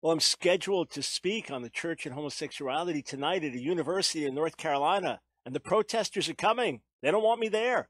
Well, I'm scheduled to speak on the church and homosexuality tonight at a university in North Carolina, and the protesters are coming. They don't want me there.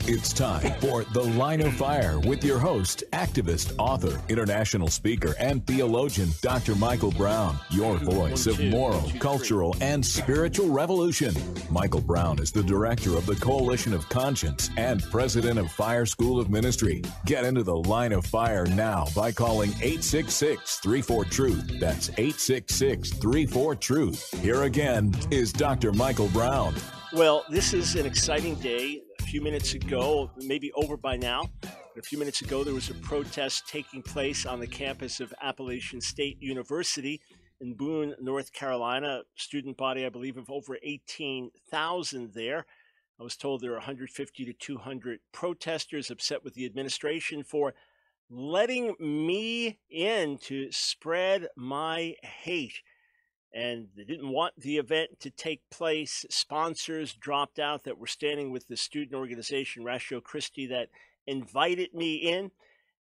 It's time for The Line of Fire with your host, activist, author, international speaker, and theologian, Dr. Michael Brown, your voice of moral, cultural, and spiritual revolution. Michael Brown is the director of the Coalition of Conscience and president of Fire School of Ministry. Get into The Line of Fire now by calling 866-34-TRUTH. That's 866-34-TRUTH. Here again is Dr. Michael Brown. Well, this is an exciting day. A few minutes ago, maybe over by now, but a few minutes ago, there was a protest taking place on the campus of Appalachian State University in Boone, North Carolina. Student body, I believe, of over 18,000 there. I was told there are 150 to 200 protesters upset with the administration for letting me in to spread my hate. And they didn't want the event to take place. Sponsors dropped out that were standing with the student organization, Ratio Christi, that invited me in.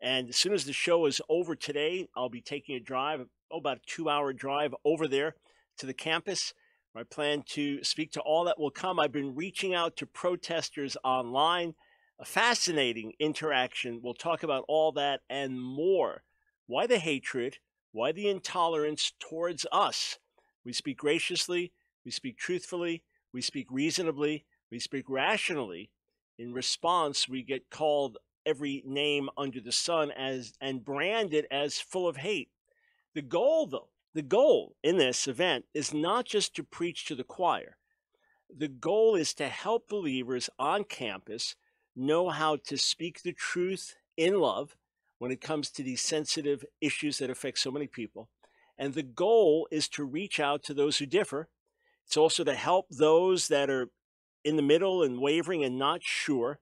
And as soon as the show is over today, I'll be taking a drive, about a 2-hour drive over there to the campus. I plan to speak to all that will come. I've been reaching out to protesters online. A fascinating interaction. We'll talk about all that and more. Why the hatred? Why the intolerance towards us? We speak graciously, we speak truthfully, we speak reasonably, we speak rationally. In response, we get called every name under the sun and branded as full of hate. The goal, though, the goal in this event is not just to preach to the choir. The goal is to help believers on campus know how to speak the truth in love when it comes to these sensitive issues that affect so many people. And the goal is to reach out to those who differ. It's also to help those that are in the middle and wavering and not sure,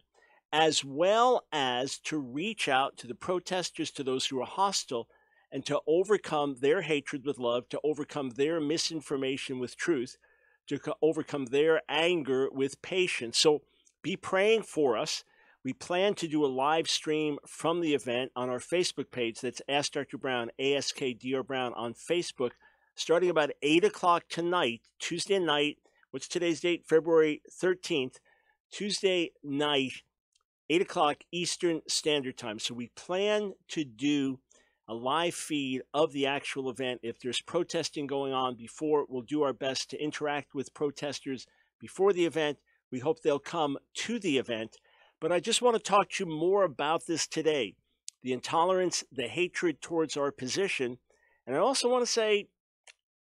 as well as to reach out to the protesters, to those who are hostile, and to overcome their hatred with love, to overcome their misinformation with truth, to overcome their anger with patience. So be praying for us. We plan to do a live stream from the event on our Facebook page. That's Ask Dr. Brown, ASKDR Brown on Facebook, starting about 8 o'clock tonight, Tuesday night. What's today's date? February 13th, Tuesday night, 8 o'clock Eastern Standard Time. So we plan to do a live feed of the actual event. If there's protesting going on before, we'll do our best to interact with protesters before the event. We hope they'll come to the event. But I just want to talk to you more about this today, the intolerance, the hatred towards our position. And I also want to say,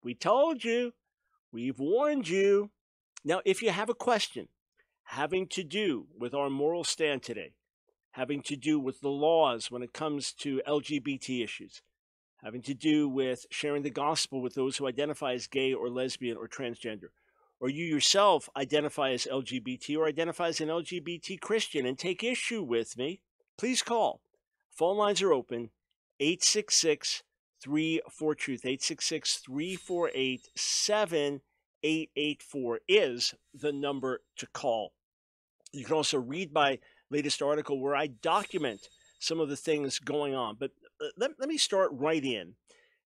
we told you, we've warned you. Now, if you have a question having to do with our moral stand today, having to do with the laws when it comes to LGBT issues, having to do with sharing the gospel with those who identify as gay or lesbian or transgender, or you yourself identify as LGBT or identify as an LGBT Christian and take issue with me, please call. Phone lines are open, 866-34-TRUTH, 866-348-7884 is the number to call. You can also read my latest article where I document some of the things going on. But let me start right in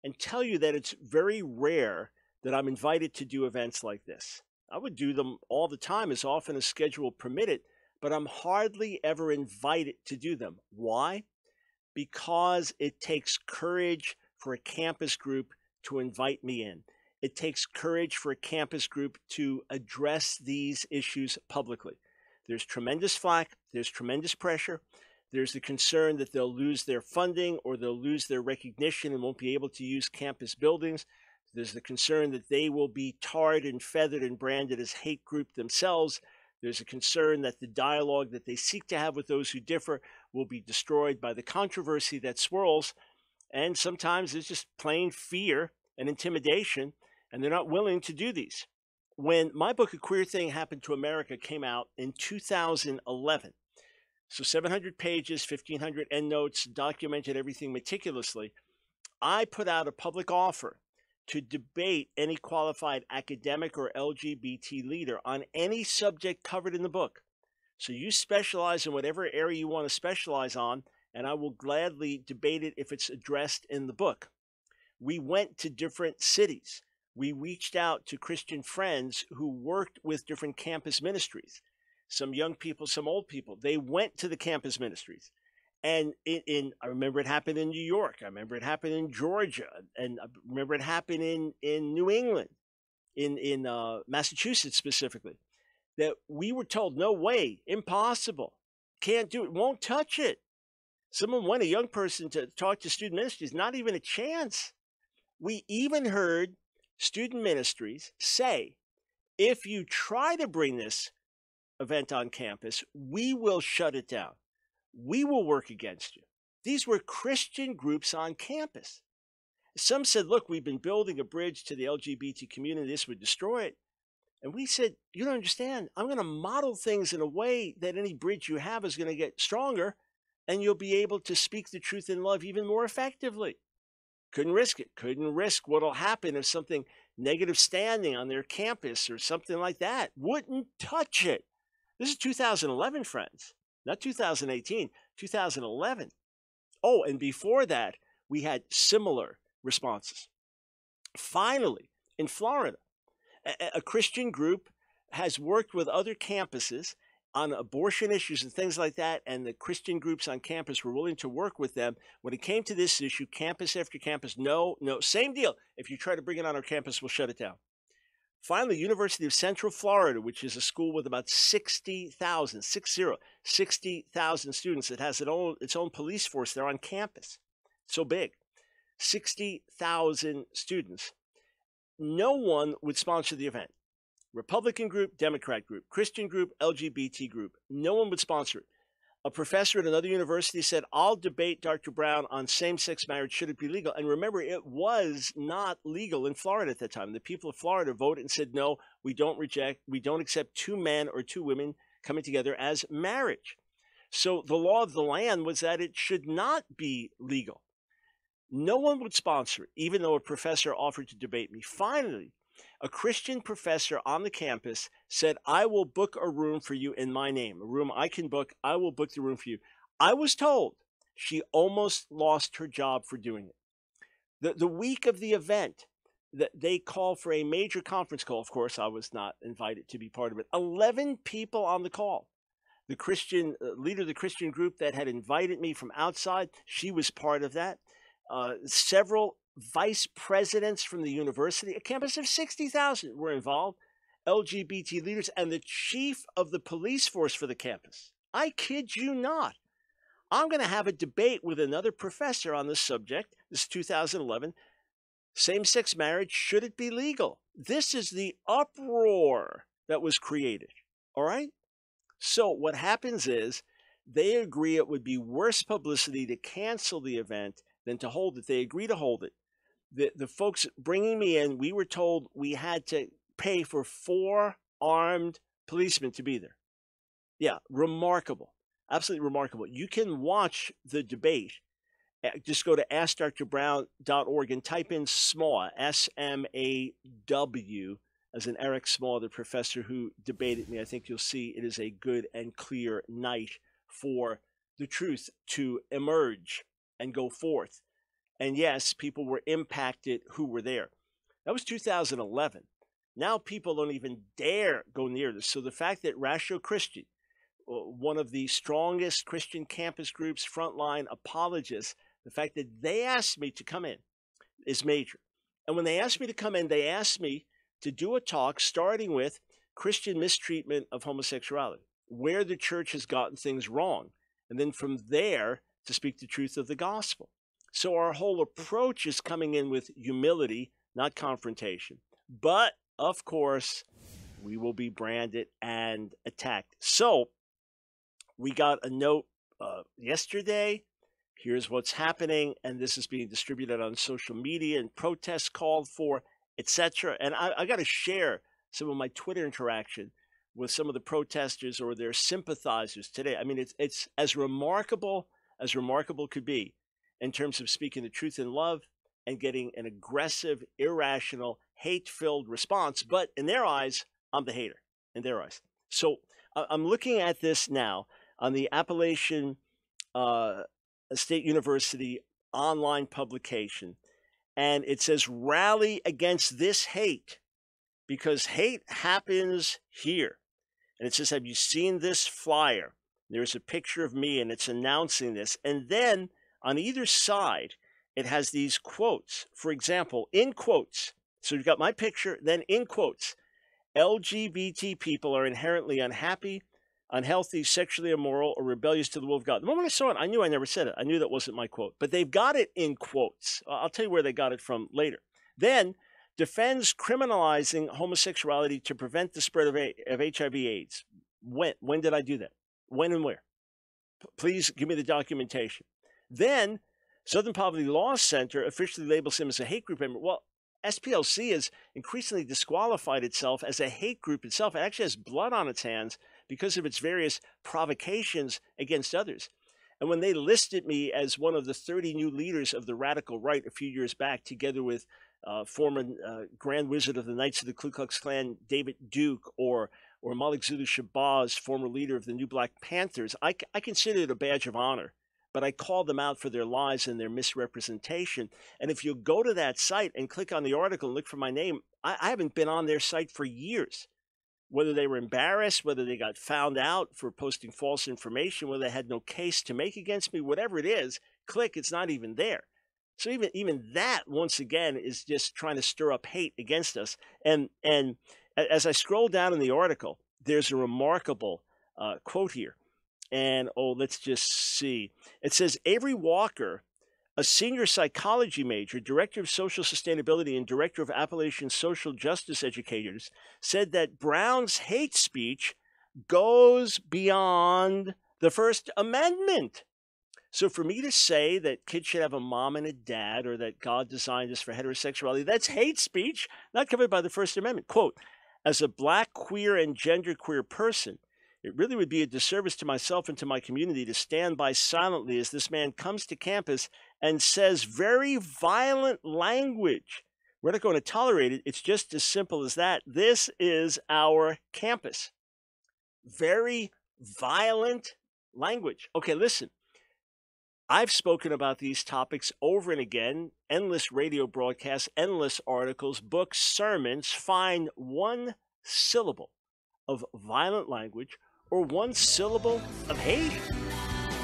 and tell you that it's very rare that I'm invited to do events like this. I would do them all the time, as often as schedule permitted, but I'm hardly ever invited to do them. Why? Because it takes courage for a campus group to invite me in. It takes courage for a campus group to address these issues publicly. There's tremendous flack, there's tremendous pressure. There's the concern that they'll lose their funding or they'll lose their recognition and won't be able to use campus buildings. There's the concern that they will be tarred and feathered and branded as hate group themselves. There's a concern that the dialogue that they seek to have with those who differ will be destroyed by the controversy that swirls. And sometimes it's just plain fear and intimidation, and they're not willing to do these. When my book, A Queer Thing Happened to America, came out in 2011, so 700 pages, 1,500 endnotes, documented everything meticulously, I put out a public offer to debate any qualified academic or LGBT leader on any subject covered in the book. So you specialize in whatever area you want to specialize on, and I will gladly debate it if it's addressed in the book. We went to different cities. We reached out to Christian friends who worked with different campus ministries, some young people, some old people. They went to the campus ministries. And I remember it happened in New York. I remember it happened in Georgia. And I remember it happened in New England, in Massachusetts specifically, that we were told, no way, impossible, can't do it, won't touch it. Someone went, a young person, to talk to student ministries, not even a chance. We even heard student ministries say, if you try to bring this event on campus, we will shut it down. We will work against you. These were Christian groups on campus. Some said, look, we've been building a bridge to the LGBT community. This would destroy it. And we said, you don't understand. I'm going to model things in a way that any bridge you have is going to get stronger, and you'll be able to speak the truth in love even more effectively. Couldn't risk it. Couldn't risk what'll happen if something negative standing on their campus or something like that. Wouldn't touch it. This is 2011, friends. Not 2018, 2011. Oh, and before that, we had similar responses. Finally, in Florida, a Christian group has worked with other campuses on abortion issues and things like that, and the Christian groups on campus were willing to work with them. When it came to this issue, campus after campus, no, same deal. If you try to bring it on our campus, we'll shut it down. Finally, University of Central Florida, which is a school with about 60,000 students. It has its own police force there on campus. So big. 60,000 students. No one would sponsor the event. Republican group, Democrat group, Christian group, LGBT group. No one would sponsor it. A professor at another university said, I'll debate Dr. Brown on same-sex marriage. Should it be legal? And remember, it was not legal in Florida at that time. The people of Florida voted and said, no, we don't accept two men or two women coming together as marriage. So the law of the land was that it should not be legal. No one would sponsor it, even though a professor offered to debate me. Finally, a Christian professor on the campus said, I will book a room for you in my name, a room I can book. I will book the room for you. I was told she almost lost her job for doing it. The week of the event, they called for a major conference call. Of course, I was not invited to be part of it. 11 people on the call. The Christian leader of the Christian group that had invited me from outside, she was part of that. Several vice presidents from the university, a campus of 60,000 were involved, LGBT leaders, and the chief of the police force for the campus. I kid you not. I'm going to have a debate with another professor on this subject. This is 2011. Same-sex marriage, should it be legal? This is the uproar that was created. All right? So what happens is they agree it would be worse publicity to cancel the event than to hold it. They agree to hold it. The folks bringing me in, we were told we had to pay for 4 armed policemen to be there. Yeah, remarkable. Absolutely remarkable. You can watch the debate. Just go to AskDrBrown.org and type in SMAW, S-M-A-W, as in Eric Smaw, the professor who debated me. I think you'll see it is a good and clear night for the truth to emerge and go forth. And yes, people were impacted who were there. That was 2011. Now people don't even dare go near this. So the fact that Ratio Christian, one of the strongest Christian campus groups, frontline apologists, the fact that they asked me to come in is major. And when they asked me to come in, they asked me to do a talk starting with Christian mistreatment of homosexuality, where the church has gotten things wrong. And then from there, to speak the truth of the gospel. So our whole approach is coming in with humility, not confrontation. But, of course, we will be branded and attacked. So we got a note yesterday. Here's what's happening, and this is being distributed on social media, and protests called for, etc. And I got to share some of my Twitter interaction with some of the protesters or their sympathizers today. I mean, it's as remarkable could be in terms of speaking the truth in love and getting an aggressive, irrational, hate-filled response. But in their eyes, I'm the hater, in their eyes. So I'm looking at this now on the Appalachian State University online publication, and it says, "Rally against this hate, because hate happens here." And it says, "Have you seen this flyer?" There's a picture of me, and it's announcing this. And then on either side, it has these quotes. For example, in quotes, so you've got my picture, then in quotes, "LGBT people are inherently unhappy, unhealthy, sexually immoral, or rebellious to the will of God." The moment I saw it, I knew I never said it. I knew that wasn't my quote. But they've got it in quotes. I'll tell you where they got it from later. Then, defends criminalizing homosexuality to prevent the spread of HIV/AIDS. When did I do that? When and where? Please give me the documentation. Then, Southern Poverty Law Center officially labels him as a hate group member. Well, SPLC has increasingly disqualified itself as a hate group itself. It actually has blood on its hands because of its various provocations against others. And when they listed me as one of the 30 new leaders of the radical right a few years back, together with former Grand Wizard of the Knights of the Ku Klux Klan, David Duke, or Malik Zulu Shabazz, former leader of the New Black Panthers, I consider it a badge of honor. But I called them out for their lies and their misrepresentation. And if you go to that site and click on the article and look for my name, I haven't been on their site for years. Whether they were embarrassed, whether they got found out for posting false information, whether they had no case to make against me, whatever it is, click, it's not even there. So even that, once again, is just trying to stir up hate against us. And as I scroll down in the article, there's a remarkable quote here. And, let's just see. It says, Avery Walker, a senior psychology major, director of social sustainability, and director of Appalachian social justice educators, said that Brown's hate speech goes beyond the First Amendment. So for me to say that kids should have a mom and a dad, or that God designed us for heterosexuality, that's hate speech, not covered by the First Amendment. Quote, "As a Black, queer, and genderqueer person, it really would be a disservice to myself and to my community to stand by silently as this man comes to campus and says very violent language. We're not going to tolerate it. It's just as simple as that. This is our campus." Very violent language. Okay, listen. I've spoken about these topics over and again, endless radio broadcasts, endless articles, books, sermons. Find one syllable of violent language or one syllable of hate.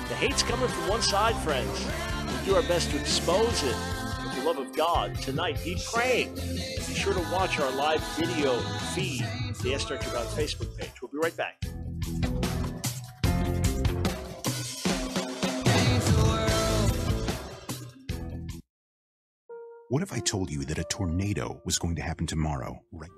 The hate's coming from one side, friends. We'll do our best to expose it with the love of God. Tonight, be praying. Be sure to watch our live video feed, the Ask Dr. Brown Facebook page. We'll be right back. What if I told you that a tornado was going to happen tomorrow, right?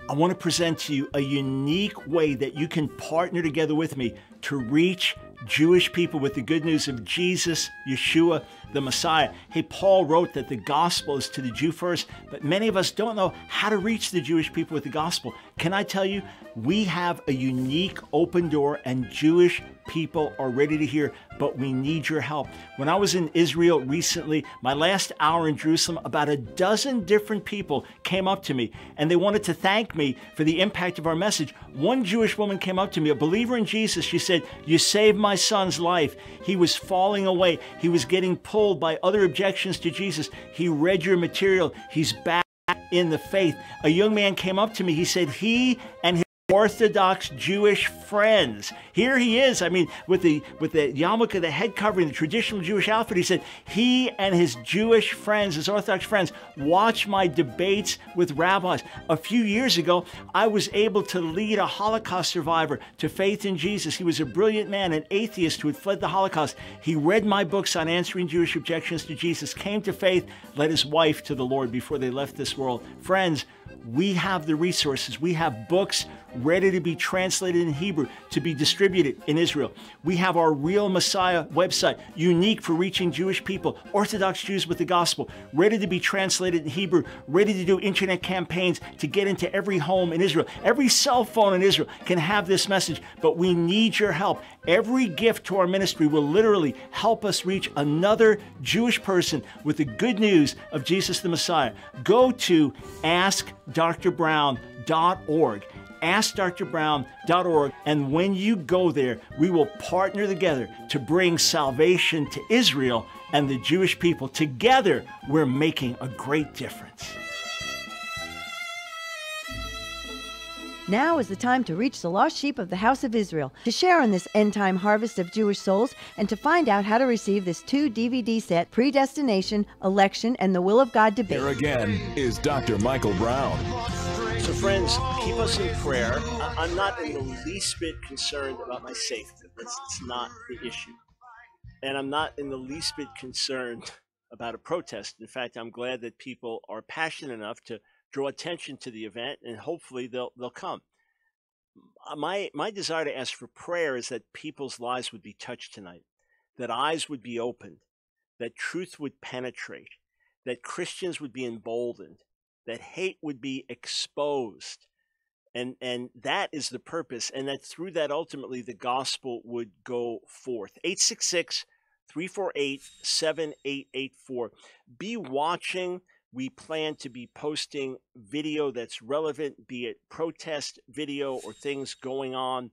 I want to present to you a unique way that you can partner together with me to reach Jewish people with the good news of Jesus, Yeshua, the Messiah. Hey, Paul wrote that the gospel is to the Jew first, but many of us don't know how to reach the Jewish people with the gospel. Can I tell you, we have a unique open door, and Jewish people are ready to hear, but we need your help. When I was in Israel recently, my last hour in Jerusalem, about a dozen different people came up to me, and they wanted to thank me for the impact of our message. One Jewish woman came up to me, a believer in Jesus. She said, "You saved my son's life. He was falling away. He was getting pulled by other objections to Jesus. He read your material. He's back in the faith." A young man came up to me. He said he and his Orthodox Jewish friends. Here he is, with the yarmulke, the head covering, the traditional Jewish outfit. He said he and his Jewish friends, his Orthodox friends, watch my debates with rabbis. A few years ago, I was able to lead a Holocaust survivor to faith in Jesus. He was a brilliant man, an atheist who had fled the Holocaust. He read my books on answering Jewish objections to Jesus, came to faith, led his wife to the Lord before they left this world. Friends, we have the resources. We have books ready to be translated in Hebrew to be distributed in Israel. We have our Real Messiah website, unique for reaching Jewish people, Orthodox Jews with the gospel, ready to be translated in Hebrew, ready to do internet campaigns to get into every home in Israel. Every cell phone in Israel can have this message, but we need your help. Every gift to our ministry will literally help us reach another Jewish person with the good news of Jesus the Messiah. Go to AskDrBrown.org. AskDrBrown.org. And when you go there, we will partner together to bring salvation to Israel and the Jewish people. Together, we're making a great difference. Now is the time to reach the lost sheep of the house of Israel, to share in this end-time harvest of Jewish souls, and to find out how to receive this 2-DVD set, Predestination, Election, and the Will of God Debate. Here again is Dr. Michael Brown. So friends, keep us in prayer. I'm not in the least bit concerned about my safety. That's not the issue. And I'm not in the least bit concerned about a protest. In fact, I'm glad that people are passionate enough to draw attention to the event, and hopefully they'll come. My desire to ask for prayer is that people's lives would be touched tonight, that eyes would be opened, that truth would penetrate, that Christians would be emboldened, that hate would be exposed, and that is the purpose, and that through that ultimately the gospel would go forth. 866-348-7884. Be watching. We plan to be posting video that's relevant, be it protest video or things going on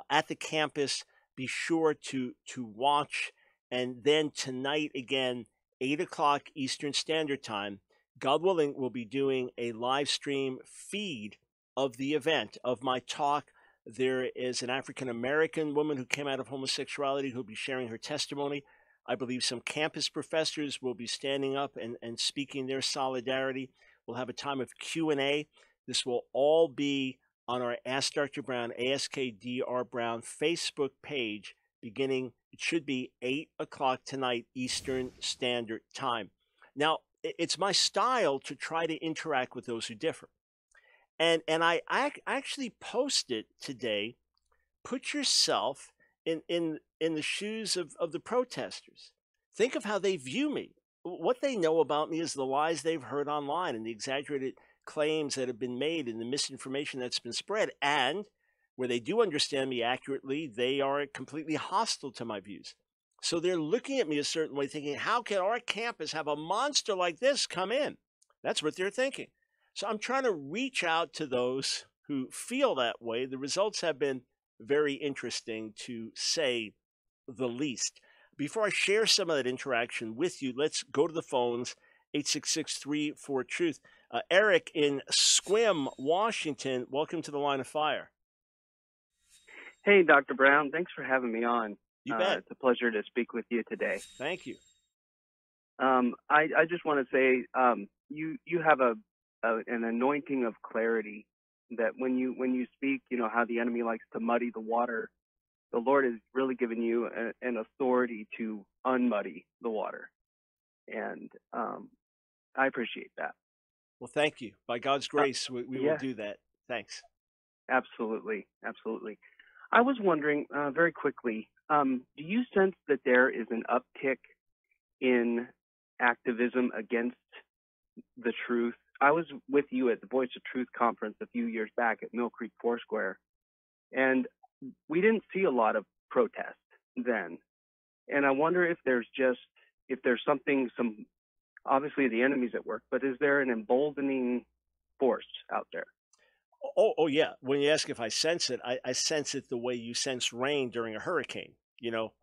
at the campus. Be sure to watch. And then tonight, again, 8 o'clock Eastern Standard Time, God willing, we'll be doing a live stream feed of the event, of my talk. There is an African-American woman who came out of homosexuality who will be sharing her testimony. I believe some campus professors will be standing up and speaking their solidarity. We'll have a time of Q&A. This will all be on our Ask Dr. Brown, AskDr Brown Facebook page beginning, it should be 8 o'clock tonight Eastern Standard Time. Now, it's my style to try to interact with those who differ. And I actually posted today, put yourself in the shoes of the protesters. Think of how they view me. What they know about me is the lies they've heard online and the exaggerated claims that have been made and the misinformation that's been spread. And where they do understand me accurately, they are completely hostile to my views. So they're looking at me a certain way, thinking, how can our campus have a monster like this come in? That's what they're thinking. So I'm trying to reach out to those who feel that way. The results have been very interesting, to say the least. Before I share some of that interaction with you, let's go to the phones, 866-34-TRUTH. Eric in Sequim, Washington, welcome to the Line of Fire. Hey, Dr. Brown. Thanks for having me on. You bet. It's a pleasure to speak with you today. Thank you. I just want to say you have an anointing of clarity that when you speak, you know, how the enemy likes to muddy the water. The Lord has really given you an authority to unmuddy the water. And I appreciate that. Well, thank you. By God's grace, we will do that. Thanks. Absolutely. Absolutely. I was wondering very quickly, do you sense that there is an uptick in activism against the truth? I was with you at the Voice of Truth conference a few years back at Mill Creek Foursquare, and we didn't see a lot of protest then. And I wonder if there's something, obviously the enemy's at work, but is there an emboldening force out there? Oh yeah. When you ask if I sense it, I sense it the way you sense rain during a hurricane, you know?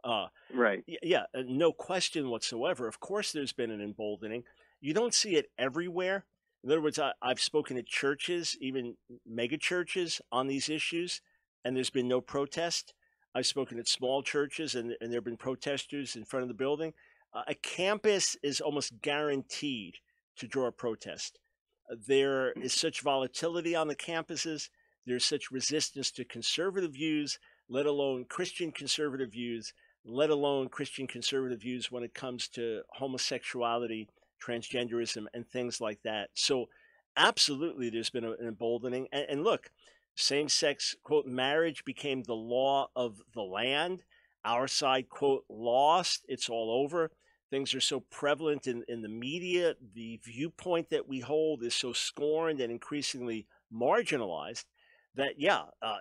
Right. Yeah, no question whatsoever. Of course there's been an emboldening. You don't see it everywhere. In other words, I've spoken at churches, even mega churches, on these issues, and there's been no protest. I've spoken at small churches, and there have been protesters in front of the building. A campus is almost guaranteed to draw a protest. There is such volatility on the campuses. There's such resistance to conservative views, let alone Christian conservative views, let alone Christian conservative views when it comes to homosexuality, transgenderism, and things like that. So absolutely there's been an emboldening. And look, same-sex, quote, marriage became the law of the land. Our side, quote, lost. It's all over. Things are so prevalent in the media. The viewpoint that we hold is so scorned and increasingly marginalized that,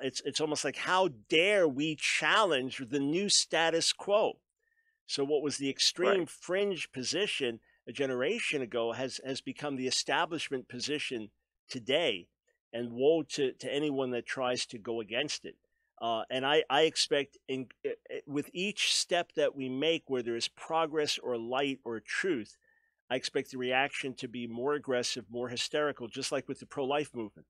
it's almost like, how dare we challenge the new status quo? So what was the extreme fringe position a generation ago has become the establishment position today. and woe to anyone that tries to go against it. And I expect with each step that we make where there is progress or light or truth, I expect the reaction to be more aggressive, more hysterical, just like with the pro-life movement.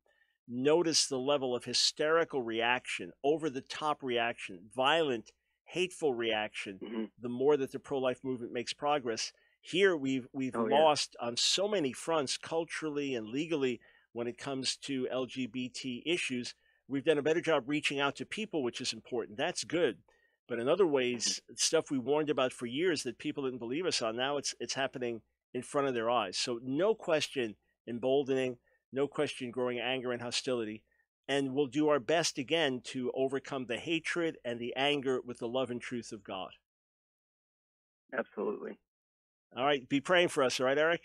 Notice the level of hysterical reaction, over-the-top reaction, violent, hateful reaction, the more that the pro-life movement makes progress. Here we've lost on so many fronts, culturally and legally, when it comes to LGBT issues. We've done a better job reaching out to people, which is important. That's good. But in other ways, stuff we warned about for years that people didn't believe us on, now it's happening in front of their eyes. So no question emboldening, no question growing anger and hostility. And we'll do our best again to overcome the hatred and the anger with the love and truth of God. Absolutely. All right. Be praying for us. All right, Eric?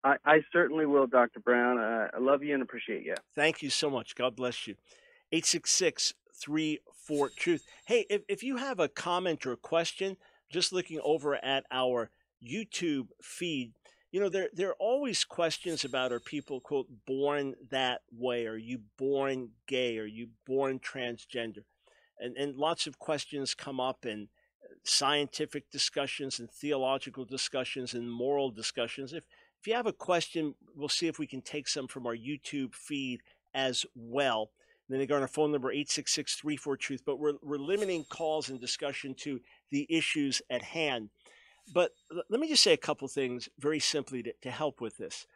I certainly will, Dr. Brown. I love you and appreciate you. Thank you so much. God bless you. 866-34-TRUTH. Hey, if you have a comment or a question, just looking over at our YouTube feed, you know, there are always questions about, are people, quote, born that way? Are you born gay? Are you born transgender? And lots of questions come up in scientific discussions and theological discussions and moral discussions. If you have a question, we'll see if we can take some from our YouTube feed as well. And then they go on our phone number, 866-34-TRUTH. But we're limiting calls and discussion to the issues at hand. But let me just say a couple things very simply to help with this.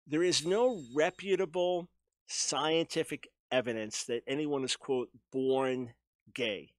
There is no reputable scientific evidence that anyone is, quote, born gay.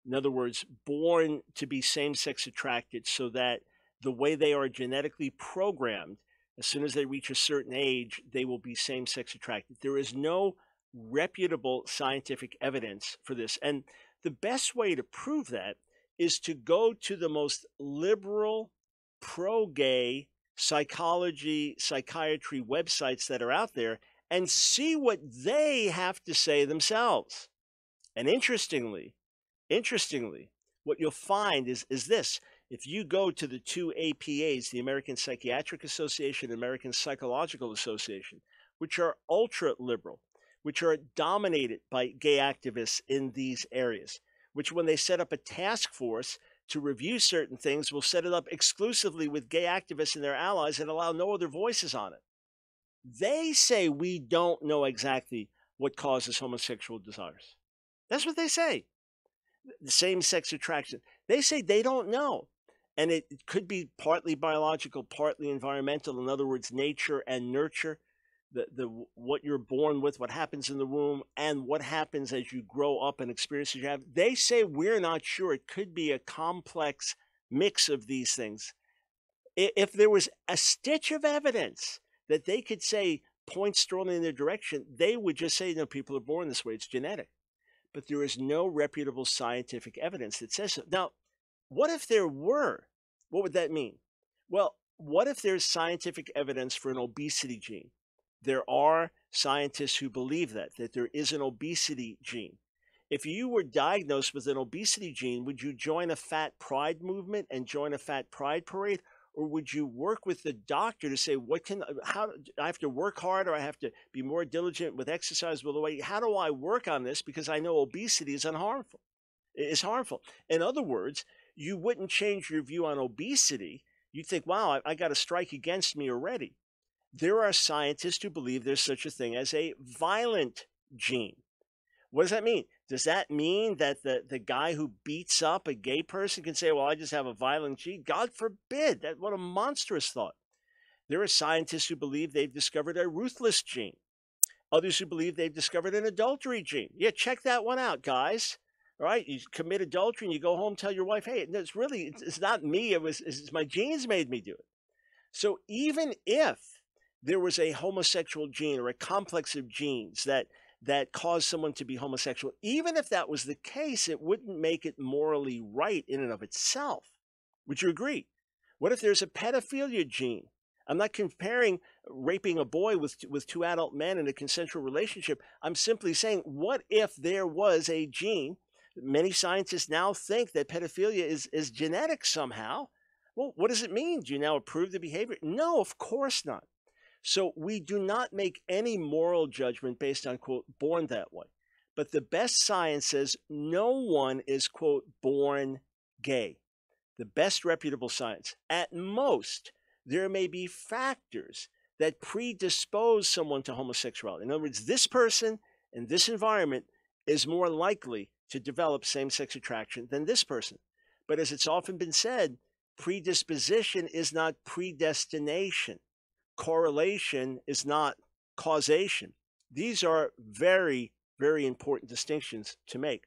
In other words, born to be same-sex attracted, so that the way they are genetically programmed, as soon as they reach a certain age, they will be same-sex attracted. There is no reputable scientific evidence for this. And the best way to prove that is to go to the most liberal, pro-gay psychology, psychiatry websites that are out there and see what they have to say themselves. And interestingly, what you'll find is this. If you go to the two APAs, the American Psychiatric Association and American Psychological Association, which are ultra-liberal, which are dominated by gay activists in these areas, which when they set up a task force to review certain things, will set it up exclusively with gay activists and their allies and allow no other voices on it. They say we don't know exactly what causes homosexual desires. That's what they say. The same-sex attraction. They say they don't know. And it could be partly biological, partly environmental. In other words, nature and nurture. What you're born with, what happens in the womb, and what happens as you grow up and experiences you have. They say we're not sure. It could be a complex mix of these things. If there was a stitch of evidence that they could say points strongly in their direction, they would just say, no, people are born this way. It's genetic. But there is no reputable scientific evidence that says so. Now, what if there were? What would that mean? Well, what if there's scientific evidence for an obesity gene? There are scientists who believe that there is an obesity gene. If you were diagnosed with an obesity gene, would you join a fat pride movement and join a fat pride parade? Or would you work with the doctor to say, how I have to work hard, or I have to be more diligent with exercise, with the weight? How do I work on this? Because I know obesity is harmful. In other words, you wouldn't change your view on obesity. You'd think, wow, I got a strike against me already. There are scientists who believe there's such a thing as a violent gene. What does that mean? Does that mean that the guy who beats up a gay person can say, well, I just have a violent gene? God forbid. What a monstrous thought. There are scientists who believe they've discovered a ruthless gene. Others who believe they've discovered an adultery gene. Yeah, check that one out, guys. All right, you commit adultery and you go home, tell your wife, hey, it's not me. It's my genes made me do it. So even if there was a homosexual gene or a complex of genes that caused someone to be homosexual, even if that was the case, it wouldn't make it morally right in and of itself. Would you agree? What if there's a pedophilia gene? I'm not comparing raping a boy with two adult men in a consensual relationship. I'm simply saying, what if there was a gene? Many scientists now think that pedophilia is genetic somehow. Well, what does it mean? Do you now approve the behavior? No, of course not. So we do not make any moral judgment based on, quote, born that way. But the best science says no one is, quote, born gay. The best reputable science. At most, there may be factors that predispose someone to homosexuality. In other words, this person in this environment is more likely to develop same-sex attraction than this person. But as it's often been said, predisposition is not predestination. Correlation is not causation. These are very, very important distinctions to make.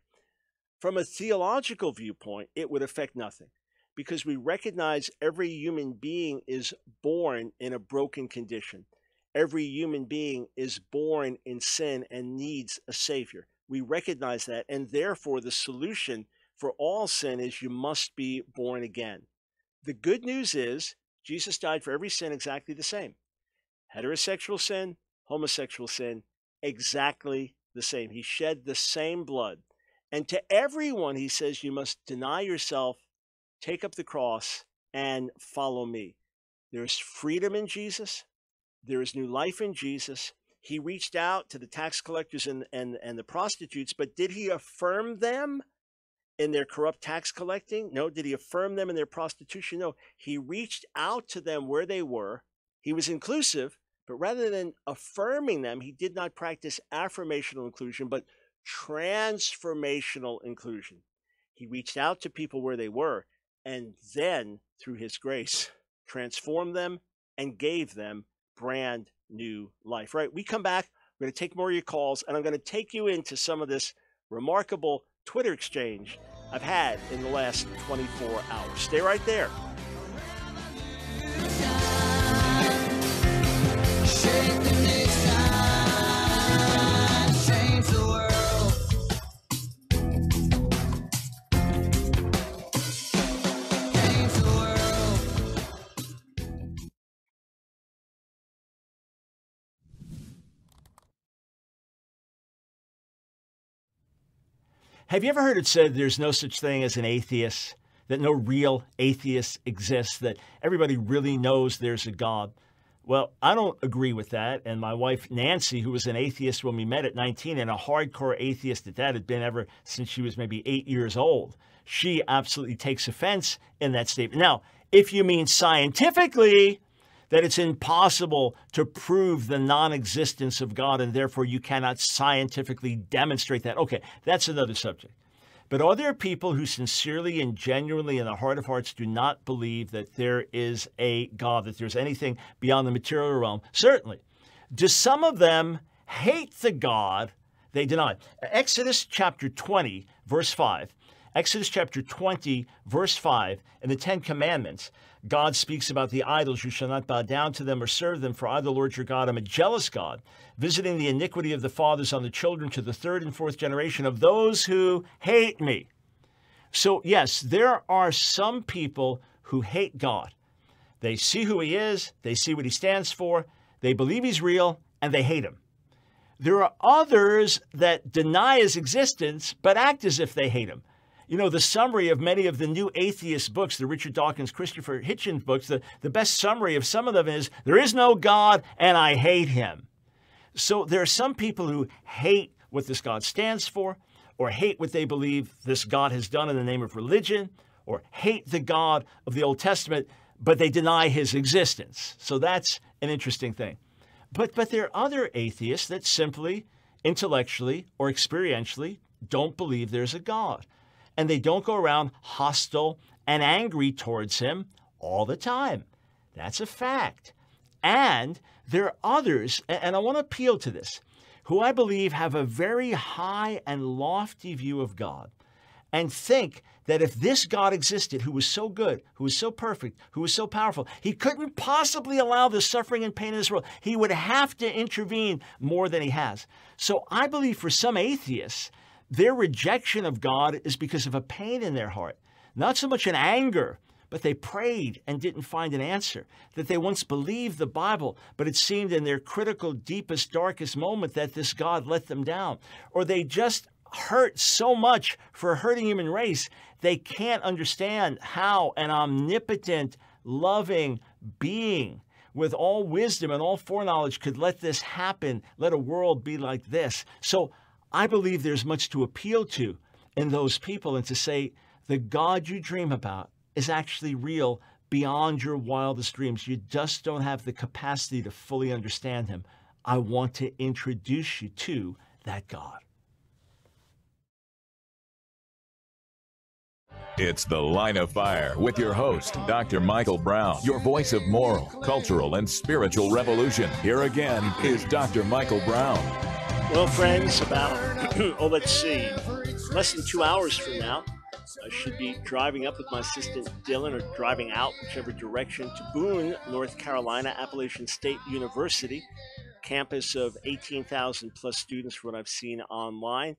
From a theological viewpoint, it would affect nothing because we recognize every human being is born in a broken condition. Every human being is born in sin and needs a Savior. We recognize that, and therefore the solution for all sin is you must be born again. The good news is Jesus died for every sin exactly the same. Heterosexual sin, homosexual sin, exactly the same. He shed the same blood. And to everyone, he says, you must deny yourself, take up the cross, and follow me. There's freedom in Jesus. There is new life in Jesus. He reached out to the tax collectors and the prostitutes, but did he affirm them in their corrupt tax collecting? No. Did he affirm them in their prostitution? No. He reached out to them where they were. He was inclusive, but rather than affirming them, he did not practice affirmational inclusion, but transformational inclusion. He reached out to people where they were, and then, through his grace, transformed them and gave them brand new life. Right? We come back, we're going to take more of your calls, and I'm going to take you into some of this remarkable Twitter exchange I've had in the last 24 hours. Stay right there. Shake the nation, change the world. Change the world. Have you ever heard it said there's no such thing as an atheist, that no real atheist exists, that everybody really knows there's a God? Well, I don't agree with that. And my wife, Nancy, who was an atheist when we met at 19 and a hardcore atheist at that, had been ever since she was maybe 8 years old. She absolutely takes offense in that statement. Now, if you mean scientifically that it's impossible to prove the non-existence of God and therefore you cannot scientifically demonstrate that, okay, that's another subject. But are there people who sincerely and genuinely in the heart of hearts do not believe that there is a God, that there's anything beyond the material realm? Certainly. Do some of them hate the God they deny? Exodus chapter 20, verse 5. Exodus chapter 20, verse 5, in the Ten Commandments, God speaks about the idols. You shall not bow down to them or serve them, for I, the Lord your God, am a jealous God, visiting the iniquity of the fathers on the children to the third and fourth generation of those who hate me. So, yes, there are some people who hate God. They see who he is, they see what he stands for, they believe he's real, and they hate him. There are others that deny his existence, but act as if they hate him. You know, the summary of many of the new atheist books, the Richard Dawkins, Christopher Hitchens books, the best summary of some of them is, there is no God and I hate him. So there are some people who hate what this God stands for, or hate what they believe this God has done in the name of religion, or hate the God of the Old Testament, but they deny his existence. So that's an interesting thing. But there are other atheists that simply, intellectually or experientially, don't believe there's a God. And they don't go around hostile and angry towards him all the time. That's a fact. And there are others, and I want to appeal to this, who I believe have a very high and lofty view of God and think that if this God existed, who was so good, who was so perfect, who was so powerful, he couldn't possibly allow the suffering and pain in this world. He would have to intervene more than he has. So I believe for some atheists, their rejection of God is because of a pain in their heart, not so much an anger, but they prayed and didn't find an answer, that they once believed the Bible, but it seemed in their critical, deepest, darkest moment that this God let them down, or they just hurt so much for a hurting human race, they can't understand how an omnipotent, loving being with all wisdom and all foreknowledge could let this happen, let a world be like this. So I believe there's much to appeal to in those people and to say the God you dream about is actually real beyond your wildest dreams. You just don't have the capacity to fully understand him. I want to introduce you to that God. It's The Line of Fire with your host, Dr. Michael Brown, your voice of moral, cultural, and spiritual revolution. Here again is Dr. Michael Brown. Well, friends, about, let's see, less than 2 hours from now, I should be driving up with my assistant Dylan, or driving out, whichever direction, to Boone, North Carolina, Appalachian State University, campus of 18,000 plus students from what I've seen online,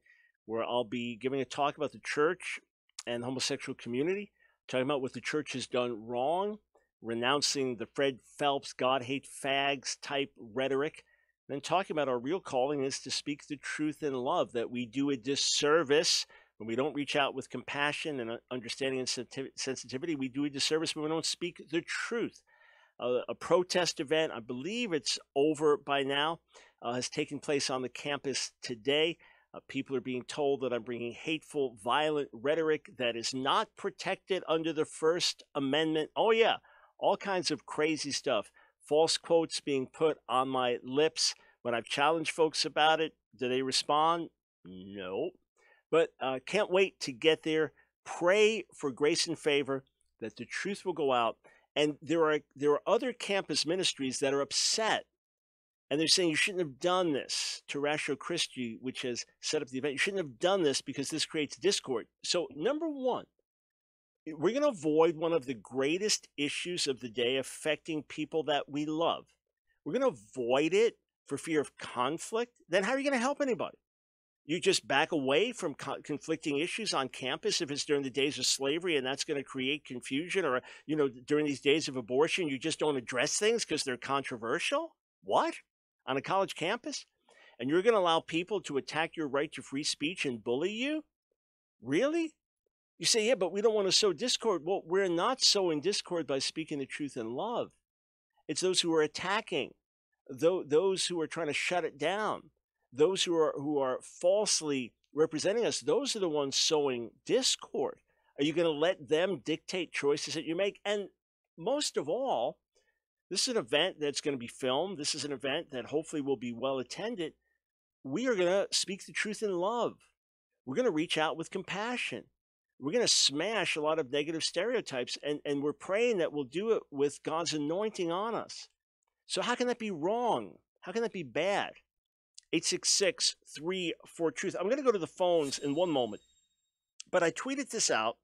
where I'll be giving a talk about the church and the homosexual community, talking about what the church has done wrong, renouncing the Fred Phelps God hate fags type rhetoric, then talking about our real calling is to speak the truth in love, that we do a disservice when we don't reach out with compassion and understanding and sensitivity. We do a disservice when we don't speak the truth. A protest event, I believe it's over by now, has taken place on the campus today. People are being told that I'm bringing hateful, violent rhetoric that is not protected under the First Amendment. Oh, yeah, all kinds of crazy stuff. False quotes being put on my lips. When I've challenged folks about it, do they respond? No. But can't wait to get there. Pray for grace and favor that the truth will go out. And there are other campus ministries that are upset. And they're saying you shouldn't have done this. Terratio Christi, which has set up the event, you shouldn't have done this because this creates discord. So number one, we're going to avoid one of the greatest issues of the day affecting people that we love. We're going to avoid it for fear of conflict. Then how are you going to help anybody? You just back away from conflicting issues on campus if it's during the days of slavery and that's going to create confusion, or, during these days of abortion, you just don't address things because they're controversial? What? On a college campus? And you're going to allow people to attack your right to free speech and bully you? Really? You say, yeah, but we don't want to sow discord. Well, we're not sowing discord by speaking the truth in love. It's those who are attacking, those who are trying to shut it down, those who are falsely representing us. Those are the ones sowing discord. Are you going to let them dictate choices that you make? And most of all, this is an event that's going to be filmed. This is an event that hopefully will be well attended. We are going to speak the truth in love. We're going to reach out with compassion. We're going to smash a lot of negative stereotypes, and we're praying that we'll do it with God's anointing on us. So how can that be wrong? How can that be bad? 866-34-TRUTH. I'm going to go to the phones in one moment, but I tweeted this out.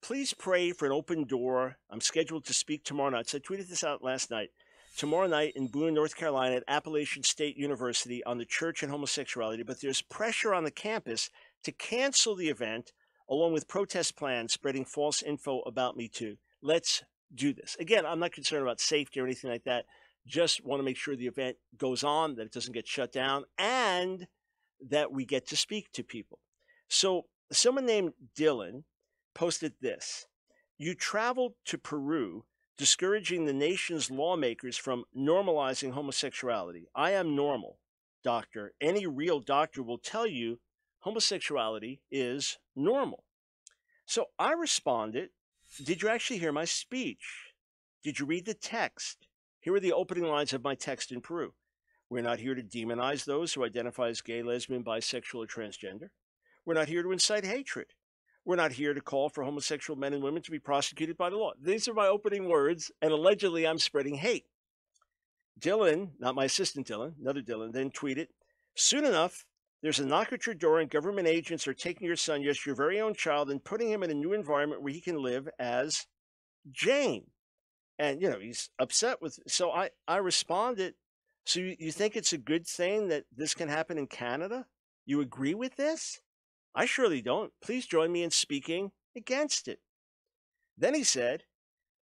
Please pray for an open door. I'm scheduled to speak tomorrow night. So I tweeted this out last night. Tomorrow night in Boone, North Carolina at Appalachian State University on the church and homosexuality, but there's pressure on the campus to cancel the event along with protest plans spreading false info about Me Too. Let's do this. Again, I'm not concerned about safety or anything like that. Just want to make sure the event goes on, that it doesn't get shut down, and that we get to speak to people. So someone named Dylan posted this. You traveled to Peru, discouraging the nation's lawmakers from normalizing homosexuality. I am normal, doctor. Any real doctor will tell you homosexuality is normal. So I responded, did you actually hear my speech? Did you read the text? Here are the opening lines of my text in Peru. We're not here to demonize those who identify as gay, lesbian, bisexual, or transgender. We're not here to incite hatred. We're not here to call for homosexual men and women to be prosecuted by the law. These are my opening words, and allegedly I'm spreading hate. Dylan, not my assistant Dylan, another Dylan, then tweeted, soon enough, there's a knock at your door and government agents are taking your son, yes, your very own child, and putting him in a new environment where he can live as Jane. And, he's upset with, so I responded, so you think it's a good thing that this can happen in Canada? You agree with this? I surely don't. Please join me in speaking against it. Then he said,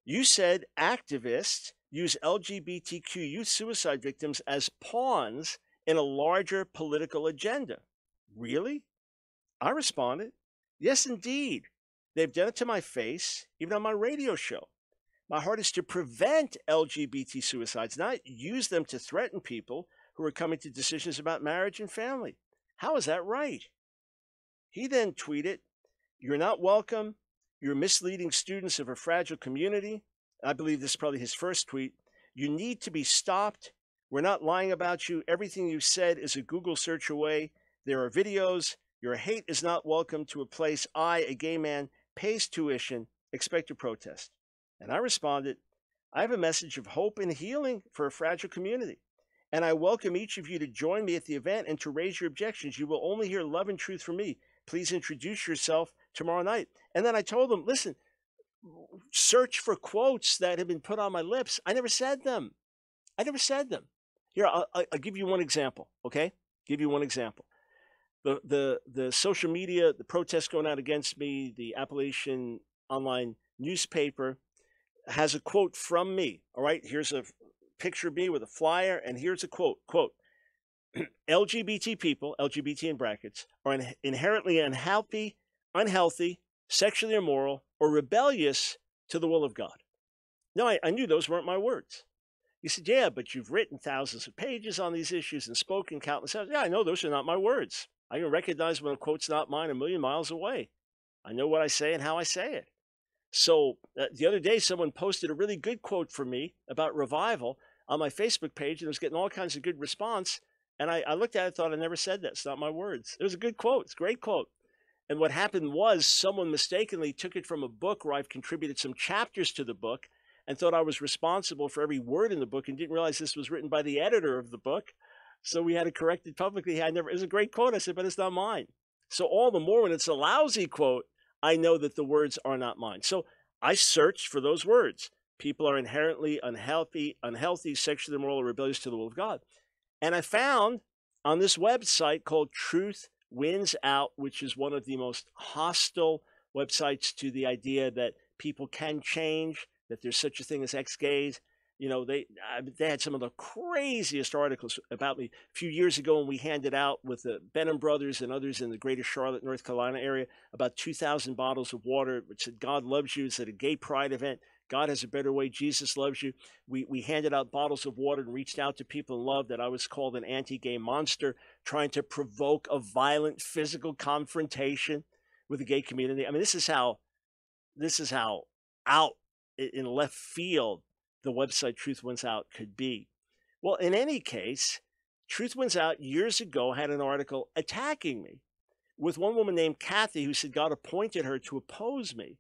you said activists use LGBTQ youth suicide victims as pawns in a larger political agenda. Really? I responded, yes, indeed. They've done it to my face, even on my radio show. My heart is to prevent LGBT suicides, not use them to threaten people who are coming to decisions about marriage and family. How is that right? He then tweeted, "You're not welcome. You're misleading students of a fragile community." I believe this is probably his first tweet. "You need to be stopped. We're not lying about you. Everything you said is a Google search away. There are videos. Your hate is not welcome to a place I, a gay man, pays tuition, expect to protest." And I responded, "I have a message of hope and healing for a fragile community. And I welcome each of you to join me at the event and to raise your objections. You will only hear love and truth from me. Please introduce yourself tomorrow night." And then I told them, listen, search for quotes that have been put on my lips. I never said them. Here, I'll give you one example, okay? Give you one example. The social media, the protests going out against me, the Appalachian online newspaper has a quote from me, all right? Here's a picture of me with a flyer, and here's a quote, "LGBT people," LGBT in brackets, "are inherently unhealthy, sexually immoral, or rebellious to the will of God." Now, I knew those weren't my words. He said, "Yeah, but you've written thousands of pages on these issues and spoken countless times." Yeah, I know those are not my words. I can recognize when a quote's not mine a million miles away. I know what I say and how I say it. So the other day, someone posted a really good quote for me about revival on my Facebook page, and it was getting all kinds of good response. And I looked at it and thought, I never said that. It's not my words. It was a good quote. It's a great quote. And what happened was someone mistakenly took it from a book where I've contributed some chapters to the book and thought I was responsible for every word in the book and didn't realize this was written by the editor of the book. So we had to correct it publicly. It was a great quote. I said, but it's not mine. So all the more when it's a lousy quote, I know that the words are not mine. So I searched for those words. People are inherently unhealthy, sexually immoral, or rebellious to the will of God. And I found on this website called Truth Wins Out, which is one of the most hostile websites to the idea that people can change, that there's such a thing as ex-gays. You know, they had some of the craziest articles about me a few years ago when we handed out with the Benham Brothers and others in the greater Charlotte, North Carolina area, about 2,000 bottles of water, which said, "God loves you." It's at a gay pride event. God has a better way. Jesus loves you. We handed out bottles of water and reached out to people in love that I was called an anti-gay monster, trying to provoke a violent physical confrontation with the gay community. I mean, this is how out in left field the website Truth Wins Out could be. Well, in any case, Truth Wins Out years ago had an article attacking me with one woman named Kathy who said God appointed her to oppose me,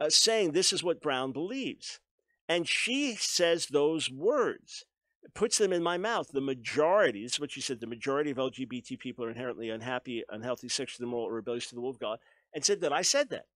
saying this is what Brown believes. And she says those words, puts them in my mouth. The majority, this is what she said, the majority of LGBT people are inherently unhappy, unhealthy, sexually immoral, or rebellious to the will of God, and said that I said that.